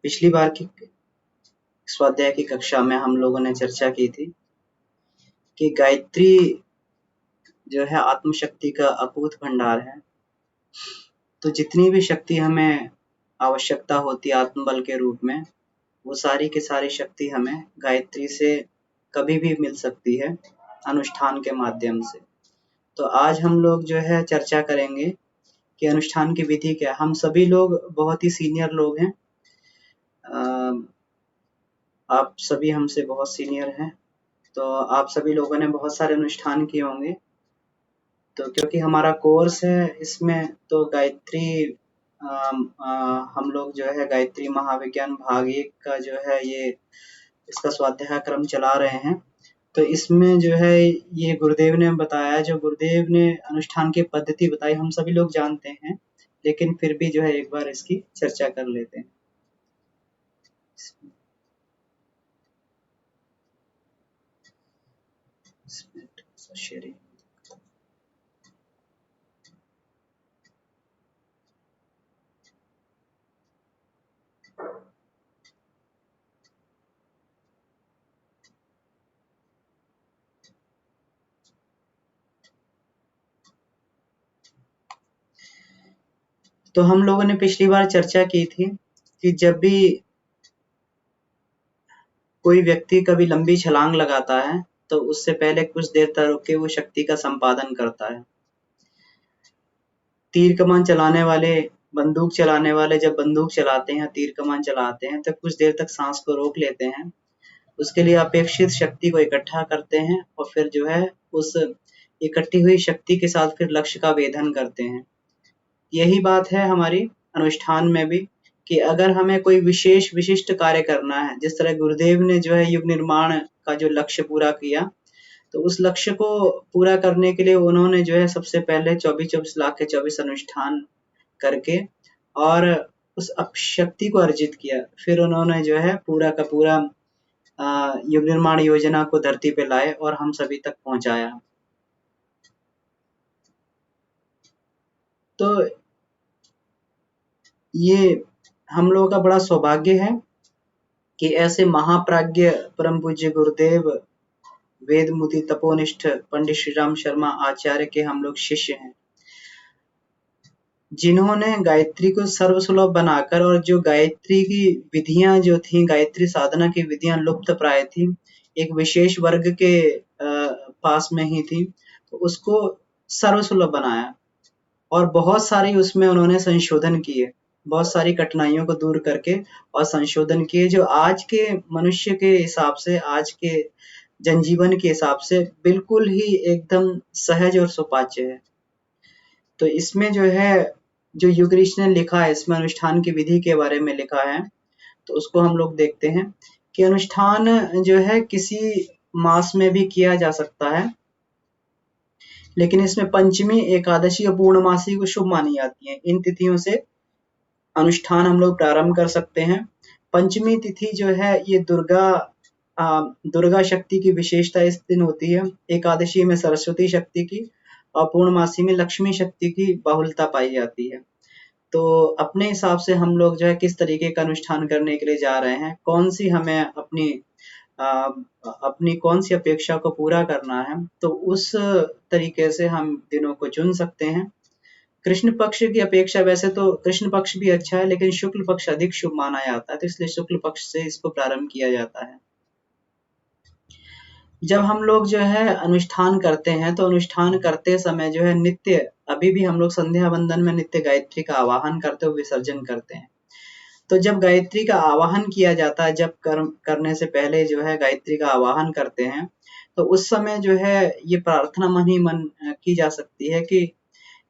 पिछली बार की स्वाध्याय की कक्षा में हम लोगों ने चर्चा की थी कि गायत्री जो है आत्मशक्ति का अकूत भंडार है। तो जितनी भी शक्ति हमें आवश्यकता होती है आत्मबल के रूप में, वो सारी की सारी शक्ति हमें गायत्री से कभी भी मिल सकती है अनुष्ठान के माध्यम से। तो आज हम लोग जो है चर्चा करेंगे कि अनुष्ठान की विधि क्या है। हम सभी लोग बहुत ही सीनियर लोग हैं। आप सभी हमसे बहुत सीनियर हैं, तो आप सभी लोगों ने बहुत सारे अनुष्ठान किए होंगे। तो क्योंकि हमारा कोर्स है इसमें, तो गायत्री हम लोग जो है गायत्री महाविज्ञान भाग 1 का जो है ये इसका स्वाध्याय क्रम चला रहे हैं। तो इसमें जो है ये गुरुदेव ने बताया, जो गुरुदेव ने अनुष्ठान की पद्धति बताई हम सभी लोग जानते हैं, लेकिन फिर भी जो है एक बार इसकी चर्चा कर लेते हैं। शेयरिंग तो हम लोगों ने पिछली बार चर्चा की थी कि जब भी कोई व्यक्ति कभी लंबी छलांग लगाता है तो उससे पहले कुछ देर तक रुक के वो शक्ति का संपादन करता है। तीर कमान चलाने वाले, बंदूक चलाने वाले जब बंदूक चलाते हैं, तीर कमान चलाते हैं तो कुछ देर तक सांस को रोक लेते हैं। उसके लिए अपेक्षित शक्ति को इकट्ठा करते हैं और फिर जो है उस इकट्ठी हुई शक्ति के साथ फिर लक्ष्य का वेधन करते हैं। यही बात है हमारी अनुष्ठान में भी कि अगर हमें कोई विशेष विशिष्ट कार्य करना है, जिस तरह गुरुदेव ने जो है युग निर्माण का जो लक्ष्य पूरा किया, तो उस लक्ष्य को पूरा करने के लिए उन्होंने जो है सबसे पहले 24-24 लाख के 24 अनुष्ठान करके और उस शक्ति को अर्जित किया। फिर उन्होंने जो है पूरा का पूरा युग निर्माण योजना को धरती पे लाए और हम सभी तक पहुंचाया। तो ये हम लोगों का बड़ा सौभाग्य है कि ऐसे महाप्राज्ञ परम पूज्य गुरुदेव वेद मुति तपोनिष्ठ पंडित श्री राम शर्मा आचार्य के हम लोग शिष्य हैं, जिन्होंने गायत्री को सर्वसुलभ बनाकर और जो गायत्री की विधियां जो थी, गायत्री साधना की विधियां लुप्त प्राय थी, एक विशेष वर्ग के पास में ही थी, तो उसको सर्वसुलभ बनाया और बहुत सारी उसमें उन्होंने संशोधन किए, बहुत सारी कठिनाइयों को दूर करके और संशोधन किए जो आज के मनुष्य के हिसाब से, आज के जनजीवन के हिसाब से बिल्कुल ही एकदम सहज और सुपाच्य है। तो इसमें जो है जो युग ऋषि ने लिखा है, इसमें अनुष्ठान की विधि के बारे में लिखा है, तो उसको हम लोग देखते हैं कि अनुष्ठान जो है किसी मास में भी किया जा सकता है, लेकिन इसमें पंचमी, एकादशी और पूर्णमासी को शुभ मानी जाती है। इन तिथियों से अनुष्ठान हम लोग प्रारंभ कर सकते हैं। पंचमी तिथि जो है ये दुर्गा शक्ति की विशेषता इस दिन होती है, एकादशी में सरस्वती शक्ति की और पूर्णमासी में लक्ष्मी शक्ति की बहुलता पाई जाती है। तो अपने हिसाब से हम लोग जो है किस तरीके का अनुष्ठान करने के लिए जा रहे हैं, कौन सी हमें अपनी कौन सी अपेक्षा को पूरा करना है, तो उस तरीके से हम दिनों को चुन सकते हैं। कृष्ण पक्ष की अपेक्षा वैसे तो कृष्ण पक्ष भी अच्छा है, लेकिन शुक्ल पक्ष अधिक शुभ माना जाता है, तो इसलिए शुक्ल पक्ष से इसको प्रारंभ किया जाता है। जब हम लोग जो है अनुष्ठान करते हैं, तो अनुष्ठान करते समय जो है नित्य, अभी भी हम लोग संध्या वंदन में नित्य गायत्री का आवाहन करते हुए विसर्जन करते हैं। तो जब गायत्री का आवाहन किया जाता है, जब कर्म करने से पहले जो है गायत्री का आवाहन करते हैं, तो उस समय जो है ये प्रार्थना मन ही मन की जा सकती है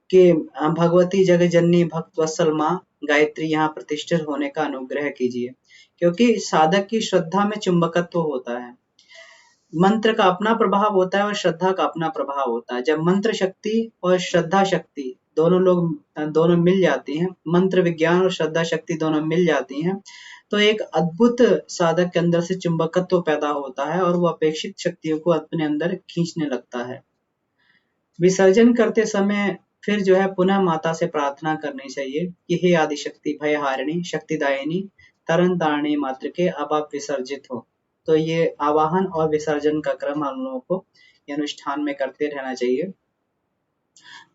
कि भगवती जगजननी भक्त वत्सल माँ गायत्री यहाँ प्रतिष्ठित होने का अनुग्रह कीजिए, क्योंकि साधक की श्रद्धा में चुंबकत्व होता है। मंत्र का अपना प्रभाव होता है और श्रद्धा का अपना प्रभाव होता है। जब मंत्र शक्ति और श्रद्धा शक्ति दोनों मिल जाती हैं, मंत्र विज्ञान और श्रद्धा शक्ति दोनों मिल जाती हैं, तो एक अद्भुत साधक के अंदर से चुंबकत्व पैदा होता है और वो अपेक्षित शक्तियों को अपने अंदर खींचने लगता है। विसर्जन करते समय फिर जो है पुनः माता से प्रार्थना करनी चाहिए कि हे आदिशक्ति भयहारिणी शक्तिदायिनी तरन तारणी मात्र के अब आप विसर्जित हो। तो ये आवाहन और विसर्जन का क्रम हम लोगों को ये अनुष्ठान में करते रहना चाहिए।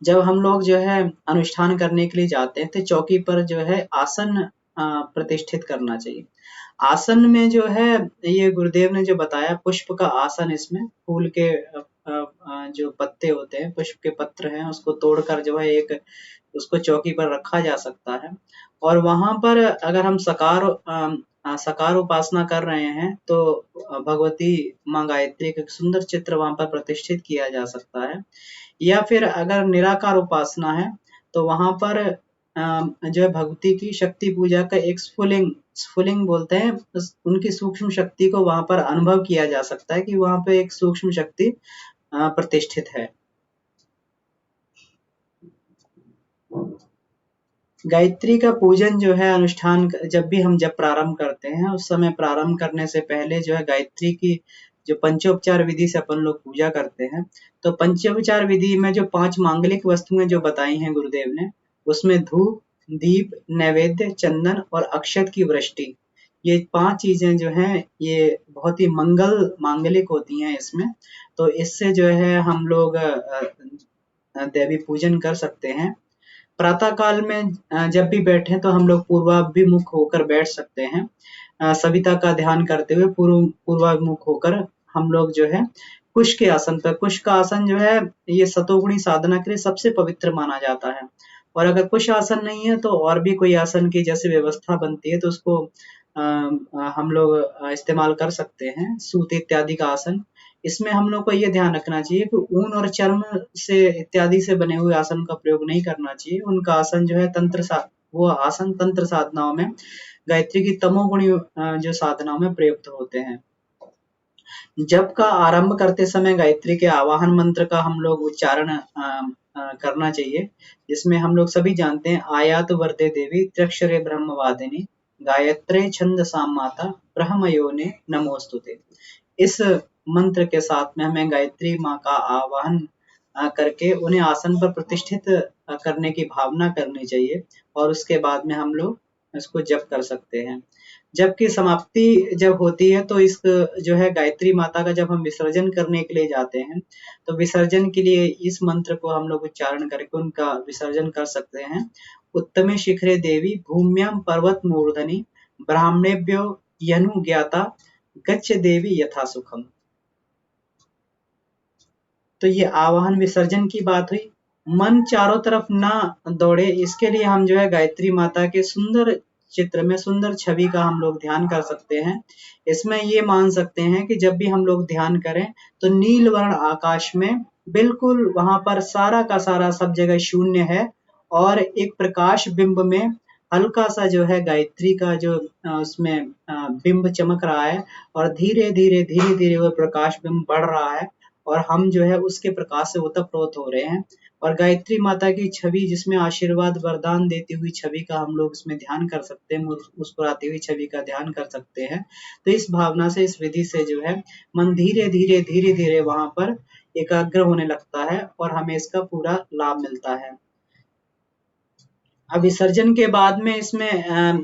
जब हम लोग जो है अनुष्ठान करने के लिए जाते हैं तो चौकी पर जो है आसन प्रतिष्ठित करना चाहिए। आसन में जो है ये गुरुदेव ने जो बताया पुष्प का आसन, इसमें फूल के जो पत्ते होते हैं, पुष्प के पत्र हैं, उसको तोड़कर जो है एक उसको चौकी पर रखा जा सकता है। और वहां पर अगर हम सकार उपासना कर रहे हैं तो भगवती माँ गायत्री का एक सुंदर चित्र वहां पर प्रतिष्ठित किया जा सकता है। या फिर अगर निराकार उपासना है तो वहां पर जो है भगवती की शक्ति पूजा का एक स्फुलिंग बोलते हैं, उनकी सूक्ष्म शक्ति को वहां पर अनुभव किया जा सकता है कि वहां पे एक सूक्ष्म शक्ति प्रतिष्ठित है। गायत्री का पूजन जो है अनुष्ठान जब भी हम प्रारंभ करते हैं उस समय प्रारंभ करने से पहले जो है गायत्री की जो पंचोपचार विधि से अपन लोग पूजा करते हैं। तो पंचोपचार विधि में जो 5 मांगलिक वस्तुएं जो बताई हैं गुरुदेव ने, उसमें धूप, दीप, नैवेद्य, चंदन और अक्षत की वृष्टि, ये 5 चीजें जो हैं ये बहुत ही मांगलिक होती हैं इसमें। तो इससे जो है हम लोग देवी पूजन कर सकते हैं। प्रातः काल में जब भी बैठे तो हम लोग पूर्वाभिमुख होकर बैठ सकते हैं। सविता का ध्यान करते हुए पूर्वाभिमुख होकर हम लोग जो है कुश के आसन पर, कुश का आसन जो है ये सतोगुणी साधना के लिए सबसे पवित्र माना जाता है। और अगर कुश आसन नहीं है तो और भी कोई आसन की जैसे व्यवस्था बनती है तो उसको हम लोग इस्तेमाल कर सकते हैं, सूत इत्यादि का आसन। इसमें हम लोग को ये ध्यान रखना चाहिए कि ऊन और चर्म से इत्यादि से बने हुए आसन का प्रयोग नहीं करना चाहिए। उनका आसन जो है वो आसन तंत्र साधनाओं में, गायत्री की तमोगुणी जो साधनाओं में प्रयुक्त होते हैं। जप का आरंभ करते समय गायत्री के आवाहन मंत्र का हम लोग उच्चारण करना चाहिए, जिसमें हम लोग सभी जानते हैं आयात वर्ते देवी त्र्यक्षरे ब्रह्मवादिनी गायत्रे छंद माता ब्रह्मयोने नमोस्तुते। इस मंत्र के साथ में हमें गायत्री माँ का आवाहन करके उन्हें आसन पर प्रतिष्ठित करने की भावना करनी चाहिए और उसके बाद में हम लोग इसको जप कर सकते हैं। जप की समाप्ति जब होती है तो इस जो है गायत्री माता का जब हम विसर्जन करने के लिए जाते हैं तो विसर्जन के लिए इस मंत्र को हम लोग उच्चारण करके उनका विसर्जन कर सकते हैं। उत्तमे शिखरे देवी भूम्याम पर्वत मूर्धनि ब्राह्मणेभ्यो यनु ज्ञाता गच्छ देवी यथा सुखम। तो ये आवाहन विसर्जन की बात हुई। मन चारों तरफ ना दौड़े, इसके लिए हम जो है गायत्री माता के सुंदर चित्र में सुंदर छवि का हम लोग ध्यान कर सकते हैं। इसमें ये मान सकते हैं कि जब भी हम लोग ध्यान करें तो नील वर्ण आकाश में बिल्कुल वहां पर सारा का सारा सब जगह शून्य है और एक प्रकाश बिंब में हल्का सा जो है गायत्री का जो उसमें बिंब चमक रहा है और धीरे धीरे वो प्रकाश बिंब बढ़ रहा है और हम जो है उसके प्रकाश से ओतप्रोत हो रहे हैं। और गायत्री माता की छवि जिसमें आशीर्वाद वरदान देती हुई छवि का हम लोग इसमें ध्यान कर सकते हैं, मुस्कुराती हुई छवि का ध्यान कर सकते हैं। तो इस भावना से, इस विधि से जो है मन धीरे धीरे वहां पर एकाग्र होने लगता है और हमें इसका पूरा लाभ मिलता है। अब विसर्जन के बाद में इसमें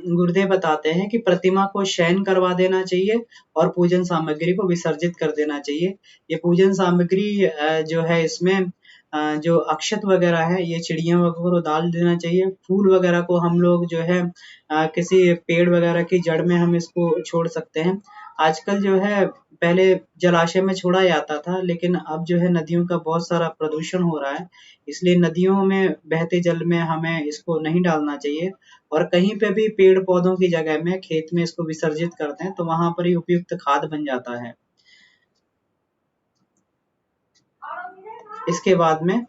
गुरुदेव बताते हैं कि प्रतिमा को शयन करवा देना चाहिए और पूजन सामग्री को विसर्जित कर देना चाहिए। ये पूजन सामग्री जो है इसमें जो अक्षत वगैरह है ये चिड़िया वगैरह को डाल देना चाहिए। फूल वगैरह को हम लोग जो है किसी पेड़ वगैरह की जड़ में हम इसको छोड़ सकते हैं। आजकल जो है पहले जलाशय में छोड़ा जाता था लेकिन अब जो है नदियों का बहुत सारा प्रदूषण हो रहा है, इसलिए नदियों में बहते जल में हमें इसको नहीं डालना चाहिए। और कहीं पे भी पेड़ पौधों की जगह में खेत में इसको विसर्जित करते हैं तो वहां पर ही उपयुक्त खाद बन जाता है। इसके बाद में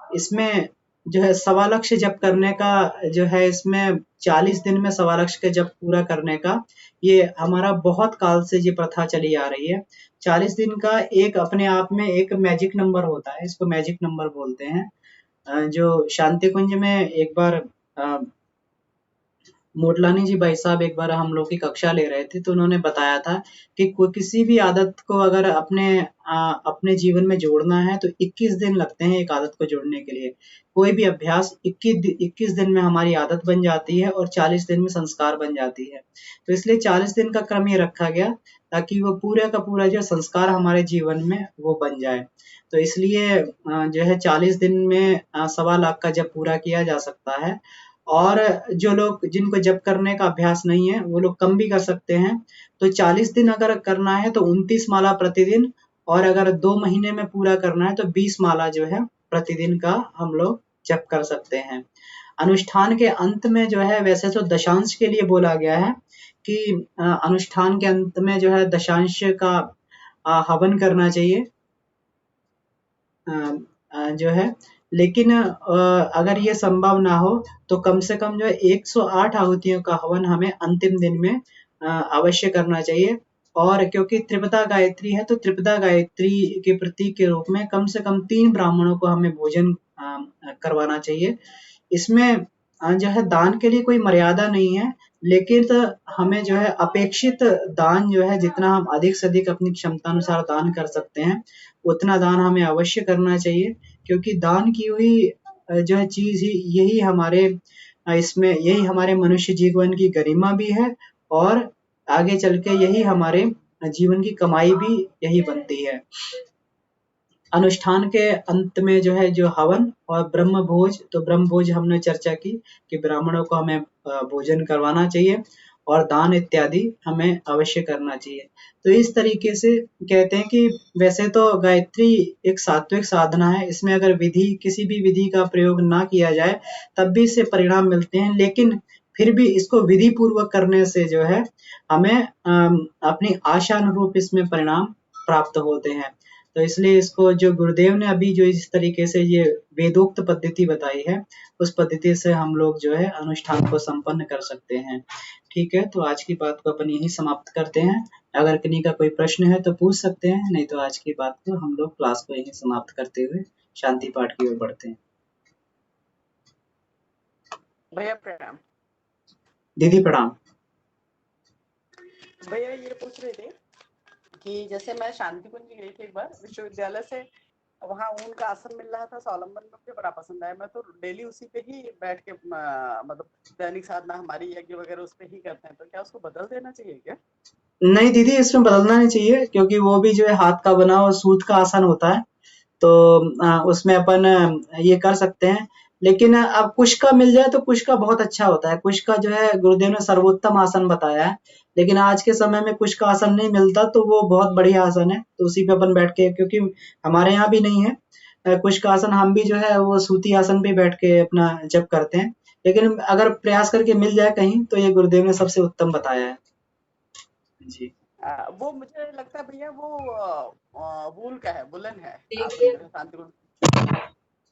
इसमें जो है सवा लक्ष्य जप करने का जो है इसमें 40 दिन में सवा लक्ष्य का जप पूरा करने का ये हमारा बहुत काल से ये प्रथा चली आ रही है। 40 दिन का एक अपने आप में एक मैजिक नंबर होता है, इसको मैजिक नंबर बोलते हैं। जो शांति कुंज में एक बार मोटलानी जी भाई साहब एक बार हम लोग की कक्षा ले रहे थे, तो उन्होंने बताया था कि किसी भी आदत को अगर अपने जीवन में जोड़ना है तो 21 दिन लगते हैं एक आदत को जोड़ने के लिए। कोई भी अभ्यास 21 दिन में हमारी आदत बन जाती है और 40 दिन में संस्कार बन जाती है। तो इसलिए 40 दिन का क्रम ये रखा गया ताकि वो पूरा का पूरा जो संस्कार हमारे जीवन में वो बन जाए। तो इसलिए जो है 40 दिन में 1.25 लाख का जप पूरा किया जा सकता है। और जो लोग जिनको जप करने का अभ्यास नहीं है, वो लोग कम भी कर सकते हैं। तो 40 दिन अगर करना है तो 29 माला प्रतिदिन, और अगर 2 महीने में पूरा करना है तो 20 माला जो है प्रतिदिन का हम लोग जप कर सकते हैं। अनुष्ठान के अंत में जो है, वैसे तो दशांश के लिए बोला गया है कि अनुष्ठान के अंत में जो है दशांश का हवन करना चाहिए जो है। लेकिन अगर ये संभव ना हो तो कम से कम जो है 108 आहुतियों का हवन हमें अंतिम दिन में अवश्य करना चाहिए। और क्योंकि त्रिपदा गायत्री है, तो त्रिपदा गायत्री के प्रतीक के रूप में कम से कम 3 ब्राह्मणों को हमें भोजन करवाना चाहिए। इसमें जो है दान के लिए कोई मर्यादा नहीं है, लेकिन हमें जो है अपेक्षित दान जो है, जितना हम अधिक से अधिक अपनी क्षमतानुसार दान कर सकते हैं, उतना दान हमें अवश्य करना चाहिए। क्योंकि दान की हुई जो है चीज़ ही यही हमारे इसमें यही हमारे मनुष्य जीवन की गरिमा भी है, और आगे चल के यही हमारे जीवन की कमाई भी यही बनती है। अनुष्ठान के अंत में जो है जो हवन और ब्रह्म भोज, तो ब्रह्म भोज हमने चर्चा की कि ब्राह्मणों को हमें भोजन करवाना चाहिए और दान इत्यादि हमें अवश्य करना चाहिए। तो इस तरीके से कहते हैं कि वैसे तो गायत्री एक सात्विक साधना है, इसमें अगर किसी भी विधि का प्रयोग ना किया जाए तब भी इससे परिणाम मिलते हैं, लेकिन फिर भी इसको विधि पूर्वक करने से जो है हमें अपनी आशा अनुरूप इसमें परिणाम प्राप्त होते हैं। तो इसलिए इसको जो गुरुदेव ने अभी जो इस तरीके से ये वेदोक्त पद्धति बताई है, उस पद्धति से हम लोग जो है अनुष्ठान को संपन्न कर सकते हैं। ठीक है, तो आज की बात को अपन यहीं समाप्त करते हैं। अगर किन्हीं का कोई प्रश्न है तो पूछ सकते हैं, नहीं तो आज की बात को हम लोग क्लास को यहीं समाप्त करते हुए शांति पाठ की ओर बढ़ते हैं। भैया प्रणाम। दीदी प्रणाम। भैया ये पूछ रहे थे कि जैसे मैं शांति कुंज गई थी एक बार विश्वविद्यालय से, वहाँ ऊन का आसन मिल रहा था स्वावलंबन में, मुझे बड़ा पसंद आया। मैं तो डेली उसी पे ही बैठ के मतलब दैनिक साधना हमारी यज्ञ वगैरह उस पे ही करते हैं, तो क्या उसको बदल देना चाहिए क्या? नहीं दीदी, इसमें बदलना नहीं चाहिए, क्योंकि वो भी जो है हाथ का बना और सूत का आसन होता है। तो उसमें अपन ये कर सकते हैं। लेकिन अब कुश का मिल जाए तो कुश का बहुत अच्छा होता है। कुश का जो है गुरुदेव ने सर्वोत्तम आसन बताया है, लेकिन आज के समय में कुश का आसन नहीं मिलता, तो वो बहुत बढ़िया आसन है, तो उसी पे अपन बैठ के, क्योंकि हमारे यहाँ भी नहीं है कुश का आसन, हम भी जो है वो सूती आसन पे बैठ के अपना जप करते हैं। लेकिन अगर प्रयास करके मिल जाए कहीं, तो ये गुरुदेव ने सबसे उत्तम बताया है जी। वो मुझे लगता है भैया वो वूल का है, वुलन है आसन जो है शांति कुंज।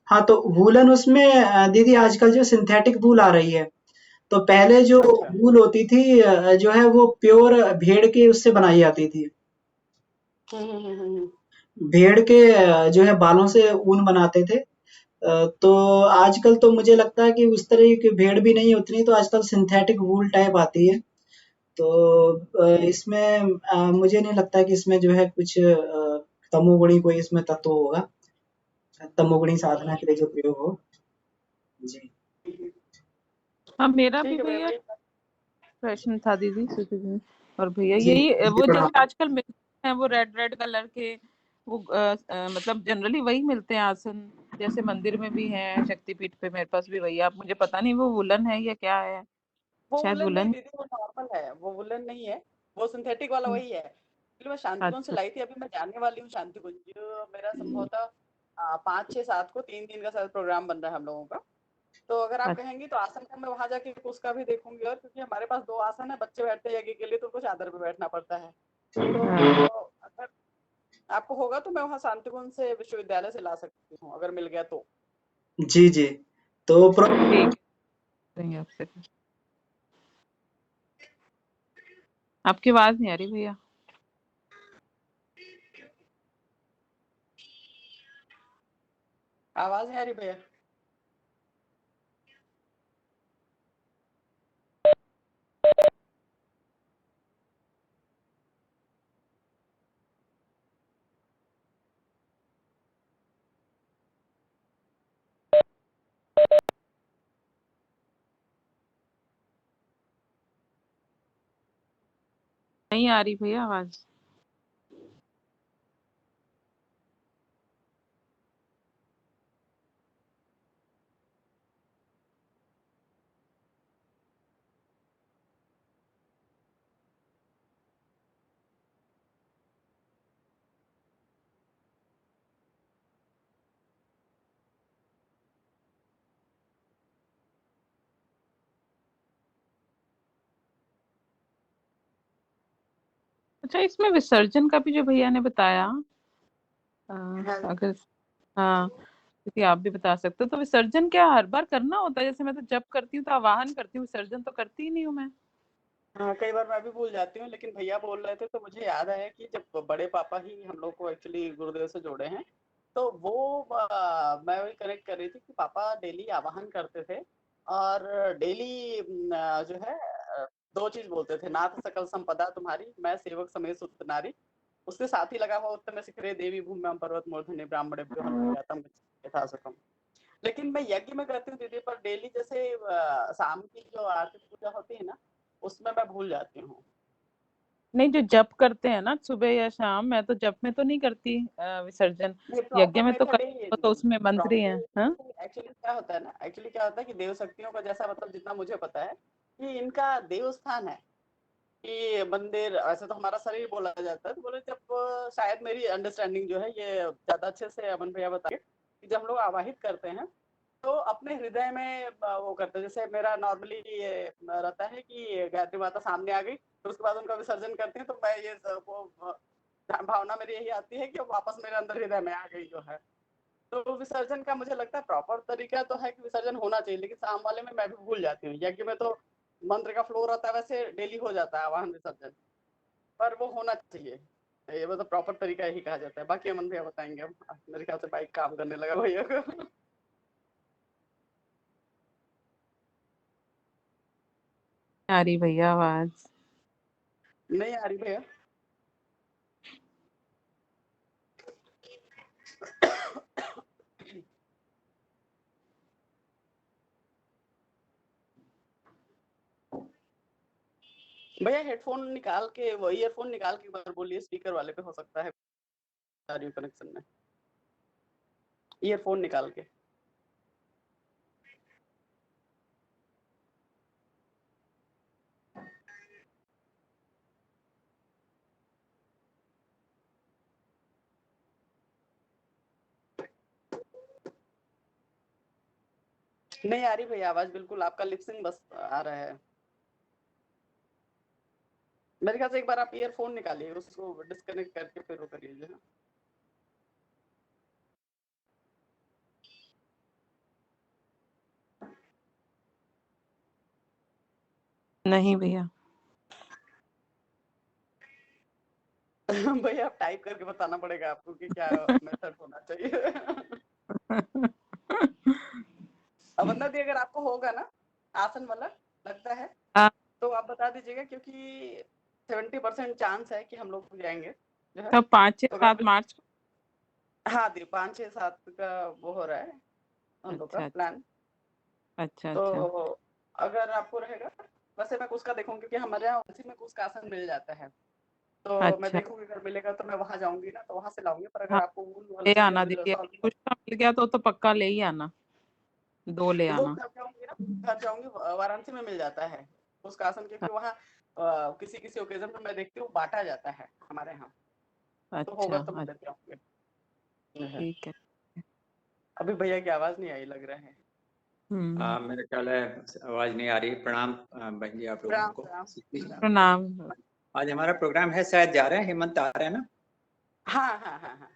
हाँ, तो वूलन उसमें दीदी आजकल जो सिंथेटिक वूल आ रही है, तो पहले जो अच्छा। वूल होती थी जो है वो प्योर भेड़ के उससे बनाई जाती थी। हम्म। भेड़ के जो है बालों से ऊन बनाते थे। तो आजकल तो मुझे लगता है कि उस तरह की भेड़ भी नहीं उतनी, तो आजकल सिंथेटिक वूल टाइप आती है। तो इसमें मुझे नहीं लगता कि इसमें जो है कुछ तमोगुणी कोई इसमें तत्व होगा, तमोगुणी साधना के लिए जो प्रयोग हो जी। हाँ, मेरा भी ठीक है भैया भैया। प्रश्न था दीदी श्रुति जी और भैया, जी यही दीदी वो प्रणाम। जैसे आजकल मिलते हैं वो रेड रेड कलर के, वो मतलब जनरली वही मिलते हैं आसन, जैसे मंदिर में भी हैं, शक्तिपीठ पे मेरे पास भी वही। आप मुझे पता नहीं वो वुलन है या क्या है, वो शायद वुलन नहीं वुलन। दीदी, वो नॉर्मल है, वो वुलन नहीं है, वो सिंथेटिक वाला वही है। इसलिए मैं शांति कुंज से अच्छा। लाई थी, अभी मैं जाने वाली हूँ शांति कुंज। मेरा संभवतः 5 6 7 को 3 दिन का शायद प्रोग्राम बन रहा है हम लोगों का। तो अगर आप अच्छा। कहेंगी तो आसन का मैं वहां जाके उसका भी देखूंगी, और क्योंकि हमारे पास 2 आसन है, बच्चे बैठते हैं यज्ञ के लिए तो उनको चादर पे बैठना पड़ता है। तो अगर आपको होगा तो मैं वहाँ शांति कुंज से विश्वविद्यालय से ला सकती हूँ, अगर मिल गया तो। जी जी। तो ठीक है आपसे। आपकी आवाज नहीं आ रही भैया। आवाज नहीं आ रही भैया? नहीं आ रही भैया आवाज। अच्छा, इसमें विसर्जन का भी जो भैया ने बताया, हाँ। अगर हाँ क्योंकि आप भी बता सकते हो, तो विसर्जन क्या हर बार करना होता है? जैसे मैं तो जब करती हूँ तो आवाहन करती हूँ, विसर्जन तो करती ही नहीं हूँ मैं। हाँ, कई बार मैं भी भूल जाती हूँ, लेकिन भैया बोल रहे थे तो मुझे याद आया कि जब बड़े पापा ही हम लोग को एक्चुअली गुरुदेव से जोड़े हैं, तो वो मैं वही कनेक्ट कर रही थी कि पापा डेली आवाहन करते थे और डेली जो है दो चीज बोलते थे, नाथ सकल संपदा तुम्हारी, मैं सेवक समेत सुत नारी। उसके साथ ही लगा हुआ उत्तम शिखरे देवी भूम्याम पर्वत मूर्धनि ब्राह्मणेभ्यो हनुमयातम यथा सुखम। लेकिन मैं यज्ञ में करती हूँ दीदी, पर डेली जैसे शाम की जो आरती पूजा होती है ना, उसमें मैं भूल जाती हूँ। नहीं, जो जप करते हैं ना सुबह या शाम, मैं तो जप में तो नहीं करती विसर्जन। नहीं, यज्ञ प्रॉपर में तो मेथड यही है कर, तो दीदी। उसमें मंत्र ही है। हाँ, प्रॉपर एक्चुअली क्या होता है ना, एक्चुअली क्या होता है कि देव शक्तियों का, जैसा मतलब जितना मुझे पता है कि इनका देव स्थान है कि मंदिर, ऐसे तो हमारा शरीर बोला जाता है, तो बोले जब शायद मेरी अंडरस्टैंडिंग जो है ये ज्यादा अच्छे से अमन भैया बताए कि जब हम लोग आवाहित करते हैं तो अपने हृदय में वो करते हैं। जैसे मेरा नॉर्मली ये रहता है कि गायत्री माता सामने आ गई तो उसके बाद उनका विसर्जन करते हैं, तो मैं ये वो भावना मेरी यही आती है कि वो वापस मेरे अंदर हृदय में आ गई जो है। तो विसर्जन का मुझे लगता है प्रॉपर तरीका तो है कि विसर्जन होना चाहिए, लेकिन शाम वाले में मैं भी भूल जाती हूँ। यज्ञ में तो मंत्र का फ्लो रहता है, वैसे डेली हो जाता है आवाहन विसर्जन, पर वो होना चाहिए। ये मतलब प्रॉपर तरीका यही कहा जाता है। बाकी अमन भैया बताएंगे। हम मेरे ख्याल से बाइक काम करने लगा भैया को। आ रही भैया आवाज। नहीं आ रही भैया। भैया हेडफोन निकाल के, वो ईयरफोन निकाल के एक बार बोलिए, स्पीकर वाले पे हो सकता है ऑडियो कनेक्शन में। ईयरफोन निकाल के। नहीं आ रही भैया आवाज बिल्कुल, आपका लिपसिंग बस आ रहा है। मेरे ख्याल से एक बार आप ईयरफोन निकालिए, उसको डिस्कनेक्ट करके फिर वो करिए जो है। नहीं भैया। भैया आप टाइप करके बताना पड़ेगा आपको कि क्या मेथड होना चाहिए। अब वंदना दी, अगर आपको होगा ना आसन वाला लगता है हाँ, तो आप बता दीजिएगा, क्योंकि 70% चांस है कि हम लोग जाएंगे जो है। तो 5 या तो 7 अगर मार्च को। हाँ दी 5 6 7 का वो हो रहा है हम लोग का अच्छा अच्छा प्लान। अच्छा तो अच्छा अगर आपको रहेगा, वैसे मैं कुछ का देखूंगी क्योंकि हमारे यहाँ उसी में कुछ का आसन मिल जाता है, तो मैं अच्छा। देखूंगी अगर मिलेगा तो मैं वहां जाऊंगी ना, तो वहां से लाऊंगी। पर अगर हाँ, आपको वूल वाला ले चाहिए आना मिल दीदी, रहा अगर कुछ का मिल गया तो पक्का ले ही आना, 2 ले वो आना। घर जाऊंगी ना, घर जाऊंगी वाराणसी में मिल जाता है उसका आसन, क्योंकि वहाँ किसी किसी ओकेजन पे मैं देखती हूँ बांटा जाता है हमारे यहाँ। तो अच्छा होगा तो मैं अच्छा, लेते आऊंगी। ठीक है। अभी भैया की आवाज नहीं आई लग रहा है। मेरे ख्याल है आवाज नहीं आ रही। प्रणाम बहन जी आप लोगों प्रणाम को। प्रणाम प्रणाम। प्रणाम। आज हमारा प्रोग्राम है, शायद जा रहे हैं, हेमंत आ रहे हैं ना? हाँ हाँ हाँ हाँ।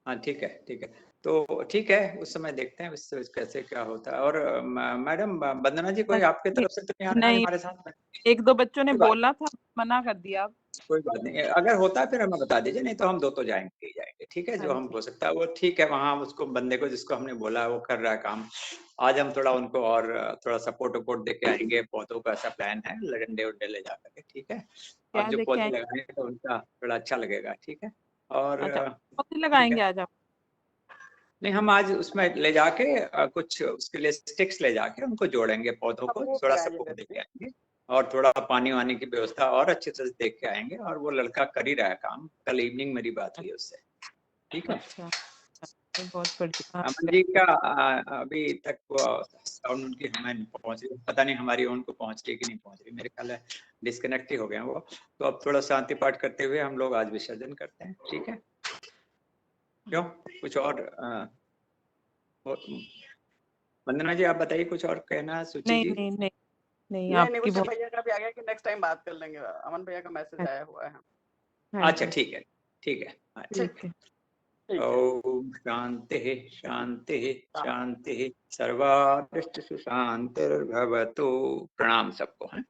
हाँ ठीक है ठीक है। तो ठीक है, उस समय देखते हैं कैसे क्या होता है। और मैडम वंदना जी, कोई आपके नहीं तरफ से तो नहीं आ रहा है आज नहीं, हमारे साथ में? 1-2 बच्चों ने कोई बात बोला था, मना कर दिया। कोई बात नहीं, अगर होता है फिर हमें बता दीजिए, नहीं तो हम दो तो जाएंगे ही जाएंगे। ठीक है, हाँ जो हम जी। हो सकता है वो ठीक है, वहाँ उसको बंदे को जिसको हमने बोला है वो कर रहा है काम। आज हम थोड़ा उनको और थोड़ा सपोर्ट वपोर्ट दे के आएंगे। पौधों का ऐसा प्लान है, डंडे उंडे ले जा करके। ठीक है, और क्या जो लेके पौधे आए? लगाएंगे तो उनका थोड़ा अच्छा लगेगा। ठीक है, और अच्छा, पौधे ठीक लगाएंगे है। आज आप? नहीं, हम आज उसमें ले जाके कुछ उसके लिए स्टिक्स ले जाके उनको जोड़ेंगे, पौधों हाँ, को वो थोड़ा लगाया सपोर्ट दे जाता के है। आएंगे। और थोड़ा पानी वानी की व्यवस्था और अच्छे से देख के आएंगे। और वो लड़का कर ही रहा है काम, कल इवनिंग मेरी बात हुई उससे। ठीक है। अच्छा, तो बहुत बढ़िया। अमन जी का अभी तक वो साउंड उनकी हमें पहुंच रही, पता नहीं हमारी ओन को पहुंच रही कि नहीं पहुंच रही, मेरे ख्याल है डिस्कनेक्ट ही हो गए वो। तो अब थोड़ा शांति पाठ करते हुए हम लोग आज विसर्जन करते हैं। ठीक है, क्यों कुछ और वंदना जी आप बताइए, कुछ और कहना है? सूची नहीं जी नहीं नहीं नहीं, नहीं आपकी उससे बहुत भैया का भी आ गया कि नेक्स्ट टाइम बात कर लेंगे। अमन भैया का मैसेज आया हुआ है। हाँ अच्छा जी, ठीक है, ठीक है। अच्छा, ठीक है। ठीक है। ओम शांति शांति शांति, सर्वारिष्ट सुशांतिर्भवतु। प्रणाम सबको है।